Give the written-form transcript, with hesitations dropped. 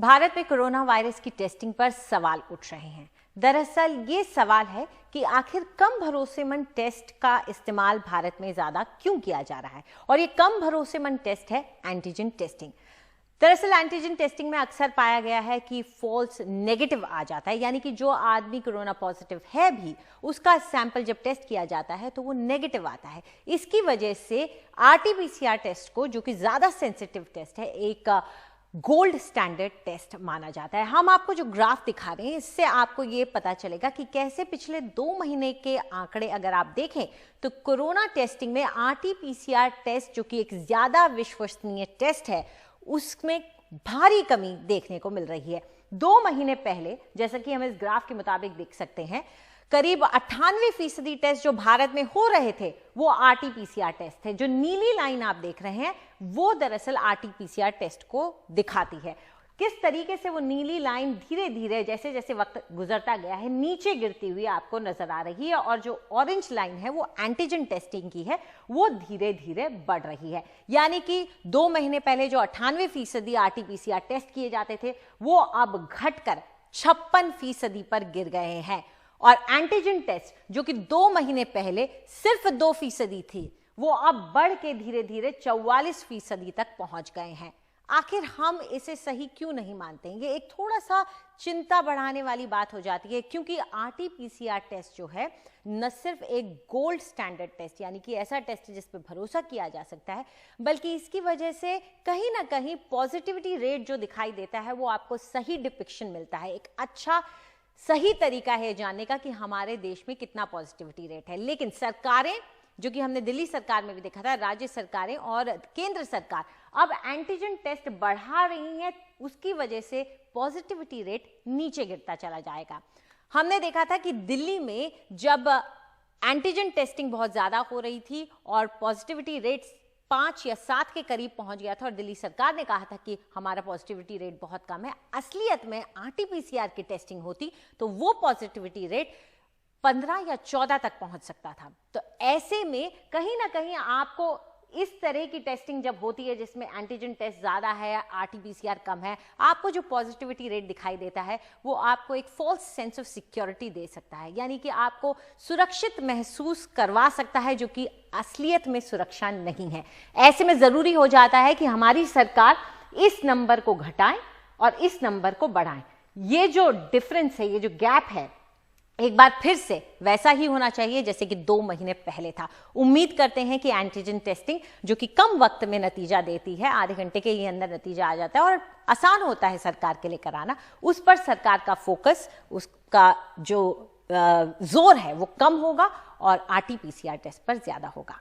भारत में corona virus की testing पर सवाल उठ रहे हैं। दरअसल ये सवाल है कि आखिर कम भरोसेमंद टेस्ट का इस्तेमाल भारत में ज्यादा क्यों किया जा रहा है, और ये कम भरोसेमंद टेस्ट है एंटीजन टेस्टिंग। दरअसल एंटीजन टेस्टिंग में अक्सर पाया गया है कि फॉल्स नेगेटिव आ जाता है, यानी कि जो आदमी कोरोना पॉजिटिव है भी उसका सैंपल जब टेस्ट किया जाता है तो वो नेगेटिव आता है। इसकी वजह से आरटी-पीसीआर टेस्ट को, जो कि ज्यादा सेंसिटिव टेस्ट है, एक गोल्ड स्टैंडर्ड टेस्ट माना जाता है। हम आपको जो ग्राफ दिखा रहे हैं इससे आपको ये पता चलेगा कि कैसे पिछले 2 महीने के आंकड़े अगर आप देखें तो कोरोना टेस्टिंग में आरटी-पीसीआर टेस्ट, जो कि एक ज्यादा विश्वसनीय टेस्ट है, उसमें भारी कमी देखने को मिल रही है। 2 महीने पहले, जैसा कि हम इस ग्राफ के मुताबिक देख सकते हैं, करीब 98% टेस्ट जो भारत में हो रहे थे वो आरटी-पीसीआर टेस्ट थे। जो नीली लाइन आप देख रहे हैं वो दरअसल आरटी-पीसीआर टेस्ट को दिखाती है। किस तरीके से वो नीली लाइन धीरे धीरे जैसे जैसे वक्त गुजरता गया है नीचे गिरती हुई आपको नजर आ रही है, और जो ऑरेंज लाइन है वो एंटीजन टेस्टिंग की है, वो धीरे धीरे बढ़ रही है। यानी कि 2 महीने पहले जो 98% आरटी-पीसीआर टेस्ट किए जाते थे वो अब घटकर 56% पर गिर गए हैं, और एंटीजन टेस्ट जो कि 2 महीने पहले सिर्फ 2% थी वो अब बढ़ के धीरे धीरे 44% तक पहुंच गए हैं। आखिर हम इसे सही क्यों नहीं मानते हैं? ये एक थोड़ा सा चिंता बढ़ाने वाली बात हो जाती है, क्योंकि आरटी-पीसीआर टेस्ट जो है न सिर्फ एक गोल्ड स्टैंडर्ड टेस्ट, यानी कि ऐसा टेस्ट है जिस पर भरोसा किया जा सकता है, बल्कि इसकी वजह से कहीं ना कहीं पॉजिटिविटी रेट जो दिखाई देता है वो आपको सही डिपिक्शन मिलता है। एक अच्छा सही तरीका है जानने का कि हमारे देश में कितना पॉजिटिविटी रेट है। लेकिन सरकारें, जो कि हमने दिल्ली सरकार में भी देखा था, राज्य सरकारें और केंद्र सरकार अब एंटीजन टेस्ट बढ़ा रही हैं, उसकी वजह से पॉजिटिविटी रेट नीचे गिरता चला जाएगा। हमने देखा था कि दिल्ली में जब एंटीजन टेस्टिंग बहुत ज्यादा हो रही थी और पॉजिटिविटी रेट 5 या 7 के करीब पहुंच गया था, और दिल्ली सरकार ने कहा था कि हमारा पॉजिटिविटी रेट बहुत कम है, असलियत में आरटी-पीसीआर की टेस्टिंग होती तो वो पॉजिटिविटी रेट 15 या 14 तक पहुंच सकता था। तो ऐसे में कहीं ना कहीं आपको इस तरह की टेस्टिंग जब होती है जिसमें एंटीजन टेस्ट ज्यादा है, आरटी-पीसीआर कम है, आपको जो पॉजिटिविटी रेट दिखाई देता है वो आपको एक फॉल्स सेंस ऑफ सिक्योरिटी दे सकता है, यानी कि आपको सुरक्षित महसूस करवा सकता है, जो कि असलियत में सुरक्षा नहीं है। ऐसे में जरूरी हो जाता है कि हमारी सरकार इस नंबर को घटाए और इस नंबर को बढ़ाए। ये जो डिफरेंस है, ये जो गैप है, एक बार फिर से वैसा ही होना चाहिए जैसे कि 2 महीने पहले था। उम्मीद करते हैं कि एंटीजन टेस्टिंग, जो कि कम वक्त में नतीजा देती है, आधे घंटे के ही अंदर नतीजा आ जाता है और आसान होता है सरकार के लिए कराना, उस पर सरकार का फोकस, उसका जो जोर है वो कम होगा और आरटी-पीसीआर टेस्ट पर ज्यादा होगा।